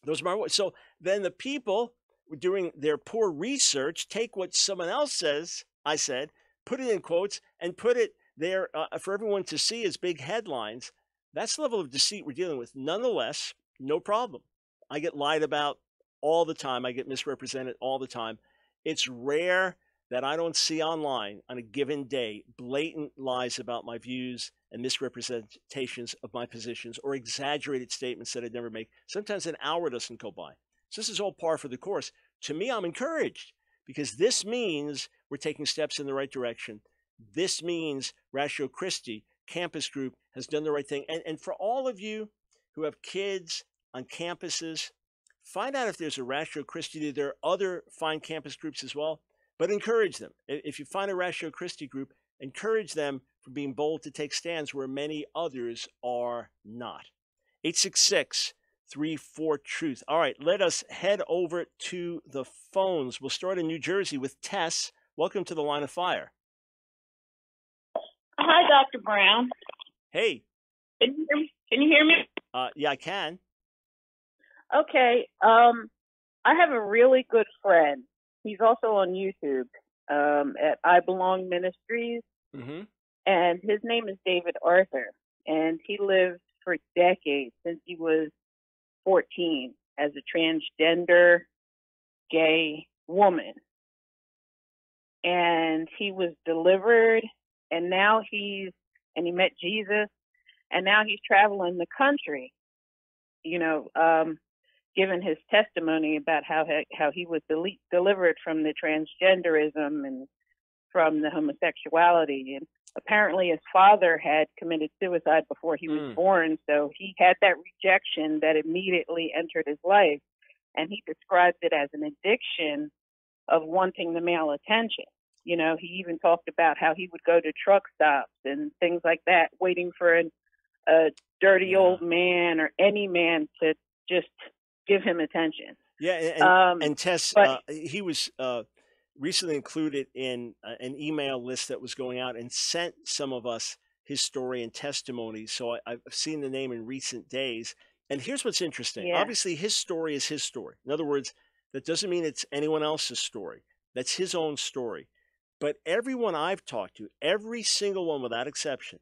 Those are my words. So then the people doing their poor research take what someone else says, I said, put it in quotes, and put it there for everyone to see as big headlines. That's the level of deceit we're dealing with. Nonetheless, no problem. I get lied about all the time. I get misrepresented all the time. It's rare that I don't see online on a given day blatant lies about my views and misrepresentations of my positions or exaggerated statements that I'd never make. Sometimes an hour doesn't go by. So this is all par for the course. To me, I'm encouraged because this means we're taking steps in the right direction. This means Ratio Christi Campus Group has done the right thing. And for all of you who have kids on campuses, find out if there's a Ratio Christi. There are other fine campus groups as well, but encourage them. If you find a Ratio Christi group, encourage them for being bold to take stands where many others are not. 866-34-TRUTH. All right, let us head over to the phones. We'll start in New Jersey with Tess. Welcome to the Line of Fire. Hi, Dr. Brown. Hey. Can you hear me? Yeah, I can. Okay. I have a really good friend. He's also on YouTube at I Belong Ministries. Mm-hmm. And his name is David Arthur. And he lived for decades, since he was 14, as a transgender gay woman. And he was delivered, and now he met Jesus, and now he's traveling the country, giving given his testimony about how he was delivered from the transgenderism and from the homosexuality. And apparently his father had committed suicide before he was born, so he had that rejection that immediately entered his life. And he described it as an addiction of wanting the male attention. You know, he even talked about how he would go to truck stops and things like that, waiting for a dirty old man or any man to just give him attention. Yeah, and Tess, he was recently included in an email list that was going out and sent some of us his story and testimony. So I've seen the name in recent days. And here's what's interesting. Yeah. Obviously, his story is his story. In other words, that doesn't mean it's anyone else's story. That's his own story. But everyone I've talked to, every single one without exception,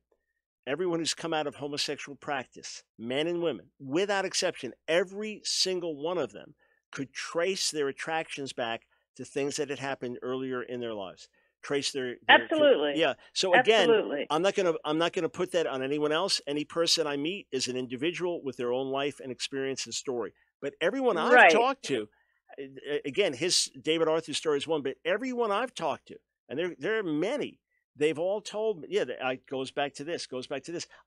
everyone who's come out of homosexual practice, men and women, without exception, every single one of them could trace their attractions back to things that had happened earlier in their lives. Trace their absolutely. Yeah. So again, absolutely. I'm not gonna put that on anyone else. Any person I meet is an individual with their own life and experience and story. But everyone I've talked to, again, David Arthur's story is one, but everyone I've talked to, and there are many, they've all told me, it goes back to this.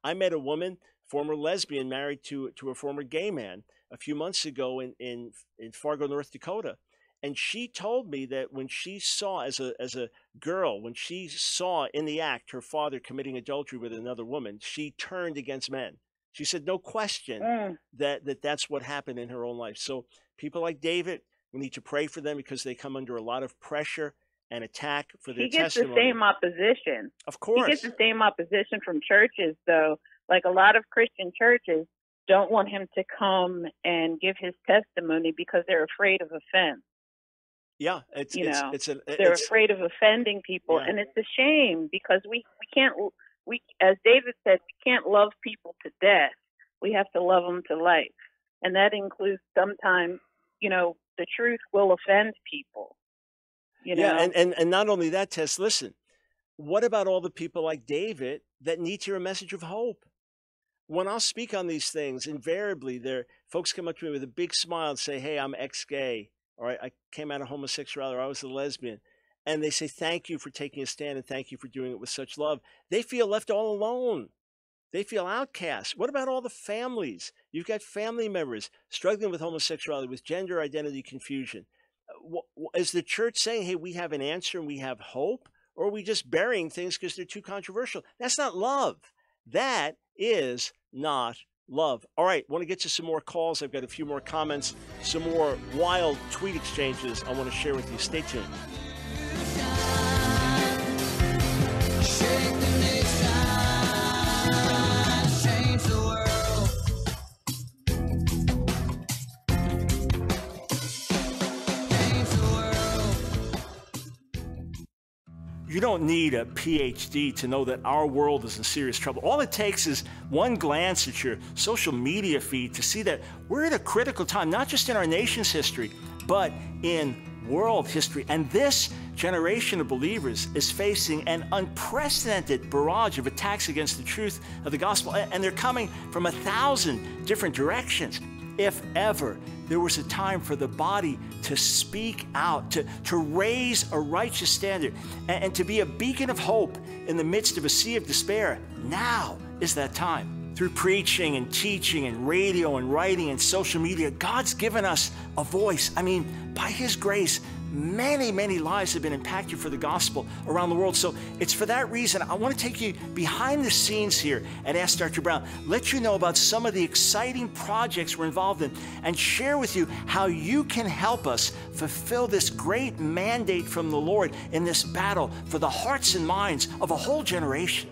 I met a woman, former lesbian, married to a former gay man a few months ago in Fargo, North Dakota. And she told me that when she saw, as a girl, when she saw in the act her father committing adultery with another woman, she turned against men. She said, no question that's what happened in her own life. So people like David, we need to pray for them because they come under a lot of pressure and attack for their testimony. He gets the same opposition. Of course. He gets the same opposition from churches, though. Like a lot of Christian churches don't want him to come and give his testimony because they're afraid of offense. Yeah, they're afraid of offending people, and it's a shame because we can't, as David said, we can't love people to death. We have to love them to life, and that includes sometimes, the truth will offend people. Yeah, and not only that, Tess. Listen, what about all the people like David that need to hear a message of hope? When I'll speak on these things, invariably, folks come up to me with a big smile and say, "Hey, I'm ex-gay." Or I came out of homosexuality, or I was a lesbian. And they say, thank you for taking a stand and thank you for doing it with such love. They feel left all alone. They feel outcast. What about all the families? You've got family members struggling with homosexuality, with gender identity confusion. Is the church saying, hey, we have an answer and we have hope? Or are we just burying things because they're too controversial? That's not love. That is not love. All right, want to get to some more calls. I've got a few more comments, some more wild tweet exchanges I want to share with you. Stay tuned. You don't need a PhD to know that our world is in serious trouble. All it takes is one glance at your social media feed to see that we're at a critical time, not just in our nation's history, but in world history. And this generation of believers is facing an unprecedented barrage of attacks against the truth of the gospel, and they're coming from 1,000 different directions. If ever there was a time for the body to speak out, to raise a righteous standard, and to be a beacon of hope in the midst of a sea of despair, now is that time. Through preaching and teaching and radio and writing and social media, God's given us a voice. I mean, by His grace, many, many lives have been impacted for the gospel around the world. So it's for that reason I want to take you behind the scenes here at Ask Dr. Brown, let you know about some of the exciting projects we're involved in, and share with you how you can help us fulfill this great mandate from the Lord in this battle for the hearts and minds of a whole generation.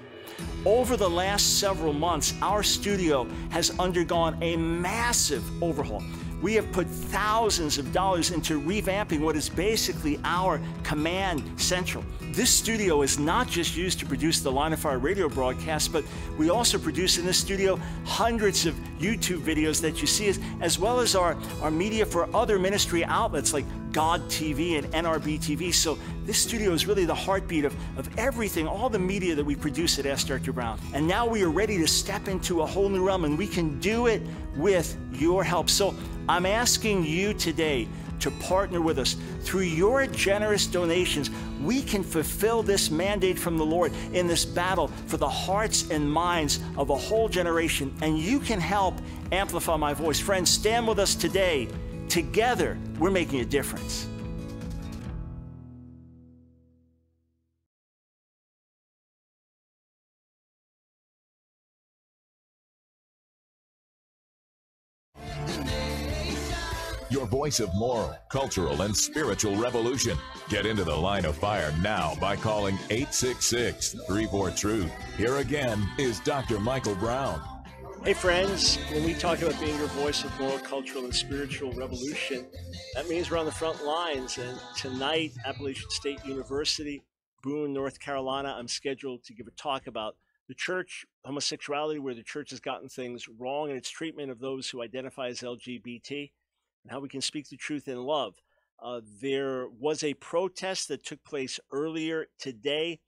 Over the last several months, our studio has undergone a massive overhaul. We have put thousands of dollars into revamping what is basically our command central. This studio is not just used to produce the Line of Fire radio broadcast, but we also produce in this studio hundreds of YouTube videos that you see, as well as our media for other ministry outlets like God TV and NRB TV. So this studio is really the heartbeat of everything, all the media that we produce at Ask Dr. Brown. And now we are ready to step into a whole new realm, and we can do it with your help. So I'm asking you today to partner with us. Through your generous donations, we can fulfill this mandate from the Lord in this battle for the hearts and minds of a whole generation, and you can help amplify my voice. Friends, stand with us today. Together, we're making a difference. Your voice of moral, cultural, and spiritual revolution. Get into the line of fire now by calling 866-34-TRUTH. Here again is Dr. Michael Brown. Hey friends, when we talk about being your voice of moral, cultural, and spiritual revolution, that means we're on the front lines. And tonight, Appalachian State University, Boone, North Carolina, I'm scheduled to give a talk about the church, homosexuality, where the church has gotten things wrong in its treatment of those who identify as LGBT, and how we can speak the truth in love. There was a protest that took place earlier today.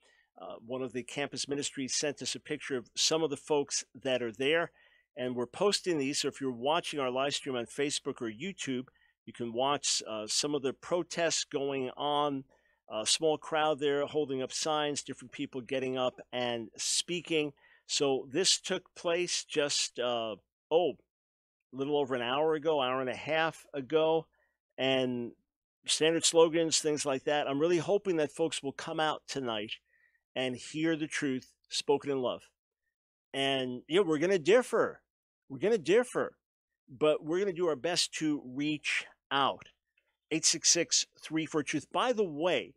One of the campus ministries sent us a picture of some of the folks that are there, and we're posting these. So if you're watching our live stream on Facebook or YouTube, you can watch some of the protests going on. A small crowd there holding up signs, different people getting up and speaking. So this took place just, a little over an hour ago, hour and a half ago, and standard slogans, things like that. I'm really hoping that folks will come out tonight and hear the truth spoken in love. And we're going to differ. We're going to differ, but we're going to do our best to reach out. 866-34-TRUTH. By the way,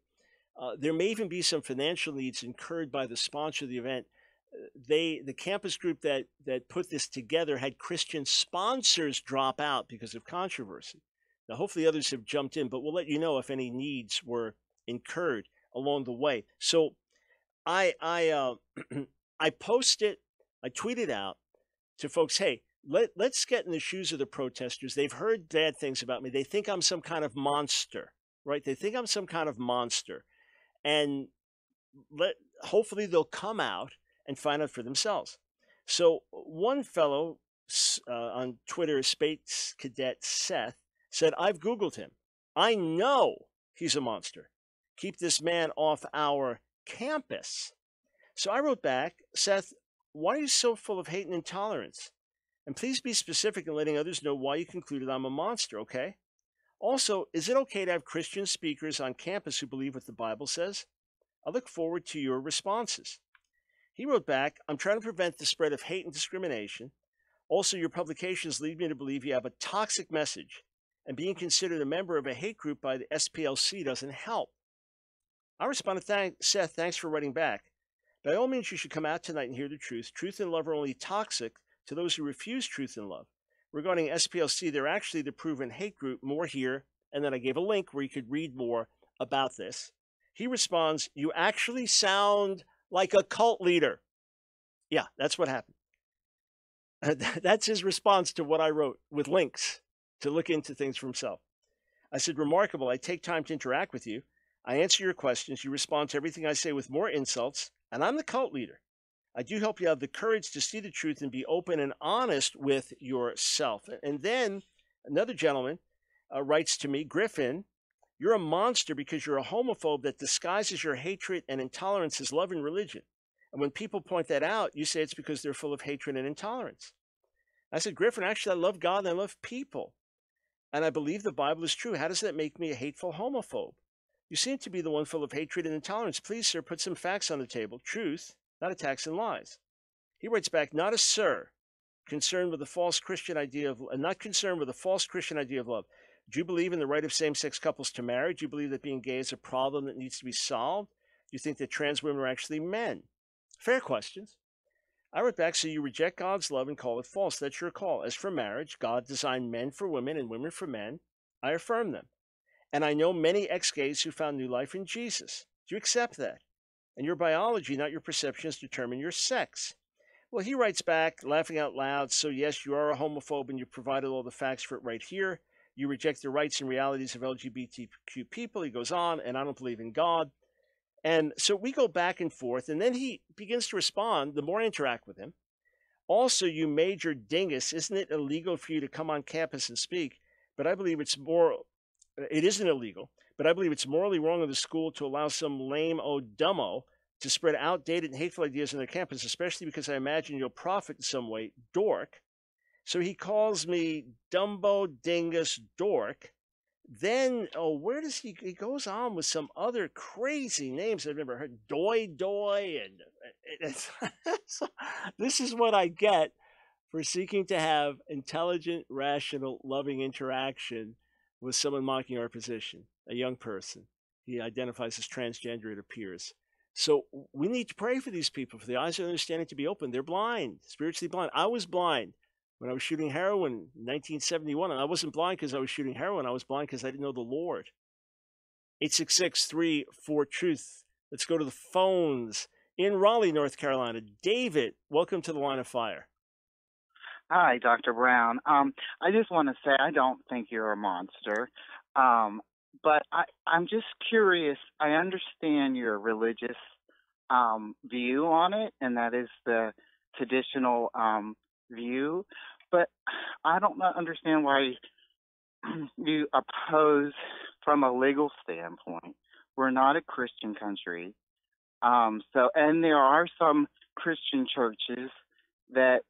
there may even be some financial needs incurred by the sponsor of the event. The campus group that put this together had Christian sponsors drop out because of controversy. Now, hopefully others have jumped in, but we'll let you know if any needs were incurred along the way. So I tweeted out to folks, hey, let's get in the shoes of the protesters. They've heard bad things about me. They think I'm some kind of monster, right? They think I'm some kind of monster. And hopefully they'll come out and find out for themselves. So one fellow on Twitter, Space Cadet Seth, said, I've Googled him. I know he's a monster. Keep this man off our campus. So I wrote back, Seth, why are you so full of hate and intolerance? And please be specific in letting others know why you concluded I'm a monster, okay? Also, is it okay to have Christian speakers on campus who believe what the Bible says? I look forward to your responses. He wrote back, I'm trying to prevent the spread of hate and discrimination. Also, your publications lead me to believe you have a toxic message, and being considered a member of a hate group by the SPLC doesn't help. I responded, Seth, thanks for writing back. By all means, you should come out tonight and hear the truth. Truth and love are only toxic to those who refuse truth and love. Regarding SPLC, they're actually the proven hate group. More here. And then I gave a link where you could read more about this. He responds, you actually sound like a cult leader. Yeah, that's what happened. That's his response to what I wrote, with links to look into things for himself. I said, remarkable. I take time to interact with you. I answer your questions. You respond to everything I say with more insults. And I'm the cult leader. I do hope you have the courage to see the truth and be open and honest with yourself. And then another gentleman writes to me, Griffin, you're a monster because you're a homophobe that disguises your hatred and intolerance as love and religion. And when people point that out, you say it's because they're full of hatred and intolerance. I said, Griffin, actually, I love God and I love people. And I believe the Bible is true. How does that make me a hateful homophobe? You seem to be the one full of hatred and intolerance. Please, sir, put some facts on the table. Truth, not attacks and lies. He writes back, not a sir, concerned with the false Christian idea of, not concerned with the false Christian idea of love. Do you believe in the right of same-sex couples to marry? Do you believe that being gay is a problem that needs to be solved? Do you think that trans women are actually men? Fair questions. I wrote back, so you reject God's love and call it false. That's your call. As for marriage, God designed men for women and women for men. I affirm them. And I know many ex-gays who found new life in Jesus. Do you accept that? And your biology, not your perceptions, determine your sex. Well, he writes back, laughing out loud, so yes, you are a homophobe and you provided all the facts for it right here. You reject the rights and realities of LGBTQ people. He goes on, and I don't believe in God. And so we go back and forth, and then he begins to respond the more I interact with him. Also, you major dingus, isn't it illegal for you to come on campus and speak? But I believe it isn't illegal, but I believe it's morally wrong of the school to allow some lame old dumbo to spread outdated and hateful ideas on their campus, especially because I imagine you'll profit in some way, dork. So he calls me Dumbo Dingus Dork. Then, where does he goes on with some other crazy names I've never heard. Doy, and this is what I get for seeking to have intelligent, rational, loving interaction with someone mocking our position, a young person. He identifies as transgender, it appears. So we need to pray for these people, for the eyes of understanding to be open. They're blind, spiritually blind. I was blind when I was shooting heroin in 1971, and I wasn't blind because I was shooting heroin. I was blind because I didn't know the Lord. 866-34-TRUTH. Let's go to the phones in Raleigh, North Carolina. David, welcome to the Line of Fire. Hi, Dr. Brown. I just want to say I don't think you're a monster, but I'm just curious. I understand your religious view on it, and that is the traditional view, but I don't understand why you oppose from a legal standpoint. We're not a Christian country, and there are some Christian churches that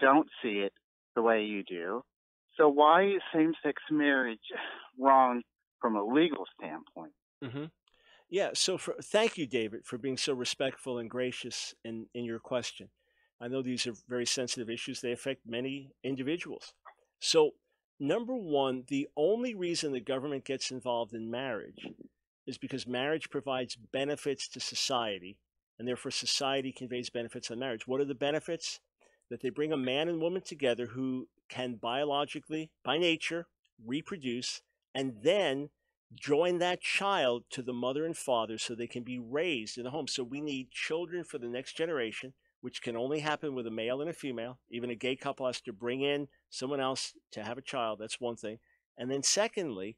don't see it the way you do. So why is same-sex marriage wrong from a legal standpoint? Mm-hmm. Yeah, so thank you, David, for being so respectful and gracious in your question. I know these are very sensitive issues. They affect many individuals. So, number one, the only reason the government gets involved in marriage is because marriage provides benefits to society, and therefore society conveys benefits on marriage. What are the benefits? That they bring a man and woman together who can biologically, by nature, reproduce, and then join that child to the mother and father so they can be raised in the home. So we need children for the next generation, which can only happen with a male and a female. Even a gay couple has to bring in someone else to have a child. That's one thing. And then secondly,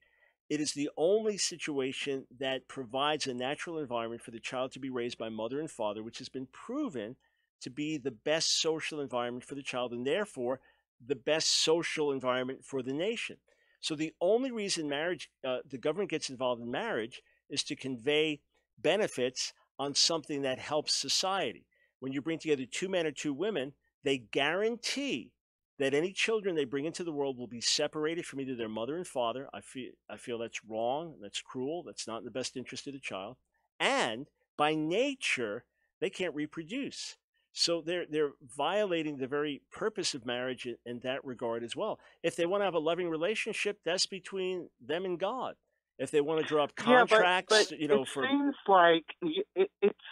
it is the only situation that provides a natural environment for the child to be raised by mother and father, which has been proven to be the best social environment for the child, and therefore the best social environment for the nation. So the only reason the government gets involved in marriage is to convey benefits on something that helps society. When you bring together two men or two women, they guarantee that any children they bring into the world will be separated from either their mother and father. I feel that's wrong, that's cruel, that's not in the best interest of the child. And by nature, they can't reproduce. So they're violating the very purpose of marriage in that regard as well. If they want to have a loving relationship, that's between them and God. If they want to draw up contracts, but it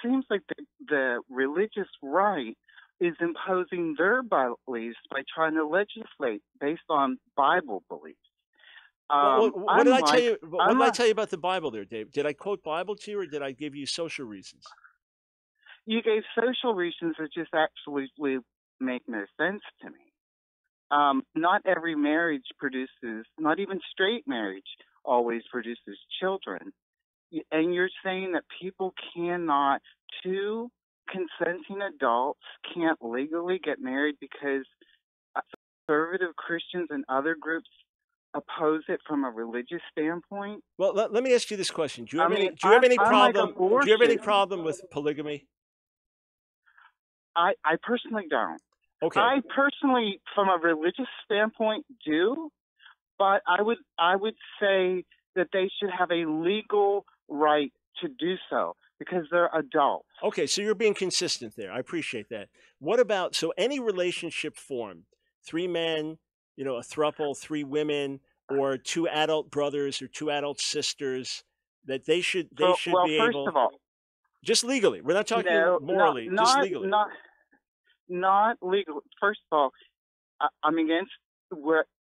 seems like the religious right is imposing their beliefs by trying to legislate based on Bible beliefs. What did I tell you? What did I tell you about the Bible there, Dave? Did I quote Bible to you, or did I give you social reasons? You gave social reasons that just absolutely make no sense to me. Not every marriage produces, not even straight marriage always produces children. And you're saying that people cannot, two consenting adults can't legally get married because conservative Christians and other groups oppose it from a religious standpoint? Well, let me ask you this question. Do you have any problem with polygamy? I personally don't. Okay. I personally, from a religious standpoint, do, but I would say that they should have a legal right to do so because they're adults. Okay, so you're being consistent there. I appreciate that. What about, so any relationship formed, 3 men, a throuple, 3 women, or 2 adult brothers or 2 adult sisters, that they should be able. First of all, just legally. We're not talking morally. Just legally. Not legal. First of all, I'm against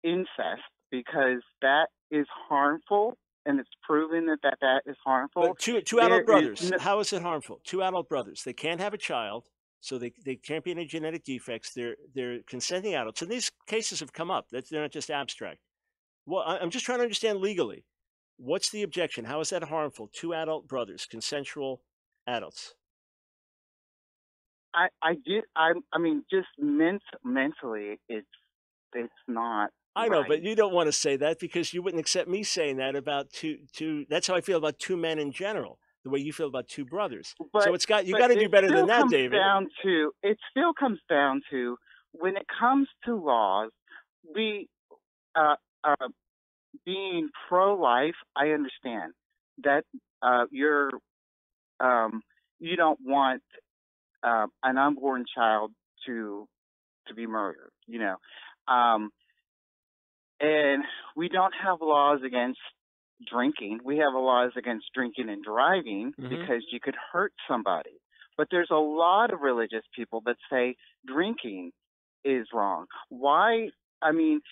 incest because that is harmful, and it's proven that is harmful. But two adult brothers. How is it harmful? 2 adult brothers. They can't have a child, so they can't be any genetic defects. They're consenting adults. And these cases have come up. They're not just abstract. Well, I'm just trying to understand legally. What's the objection? How is that harmful? Two adult brothers, consensual adults. I mean, just mentally, it's not I know, right. but you don't want to say that because you wouldn't accept me saying that about two. That's how I feel about two men in general. The way you feel about two brothers. But, so you got to do better than that, David. It still comes down to when it comes to laws, being pro-life. I understand that you don't want an unborn child to be murdered, and we don't have laws against drinking. We have laws against drinking and driving because you could hurt somebody. But there's a lot of religious people that say drinking is wrong. Why? I mean,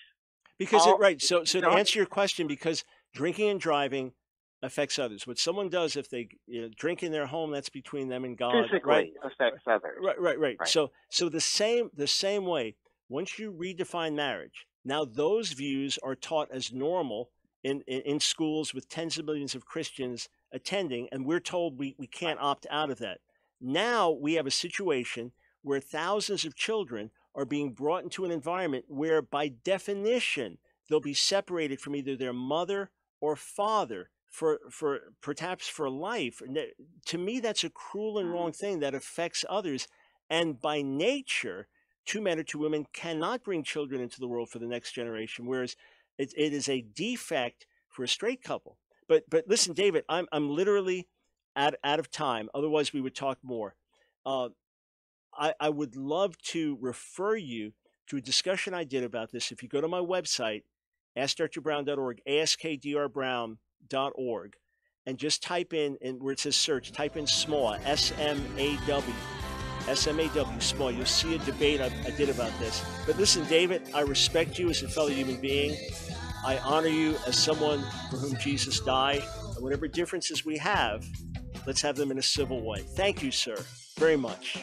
because So to answer your question, because drinking and driving affects others. What someone does if they drink in their home, that's between them and God. Physically affects others. Right. So the same way, once you redefine marriage, now those views are taught as normal in schools with tens of millions of Christians attending, and we're told we can't opt out of that. Now we have a situation where thousands of children are being brought into an environment where, by definition, they'll be separated from either their mother or father for perhaps for life. And to me, that's a cruel and wrong thing that affects others. And by nature, two men or two women cannot bring children into the world for the next generation, whereas it is a defect for a straight couple. But listen, David, I'm literally out of time. Otherwise, we would talk more. I would love to refer you to a discussion I did about this. If you go to my website, askdrbrown.org, askdrbrown.org, and just type in, and where it says search, type in SMAW, S-M-A-W, SMAW, you'll see a debate I did about this. But listen, David, I respect you as a fellow human being. I honor you as someone for whom Jesus died. And whatever differences we have, let's have them in a civil way. Thank you, sir, very much.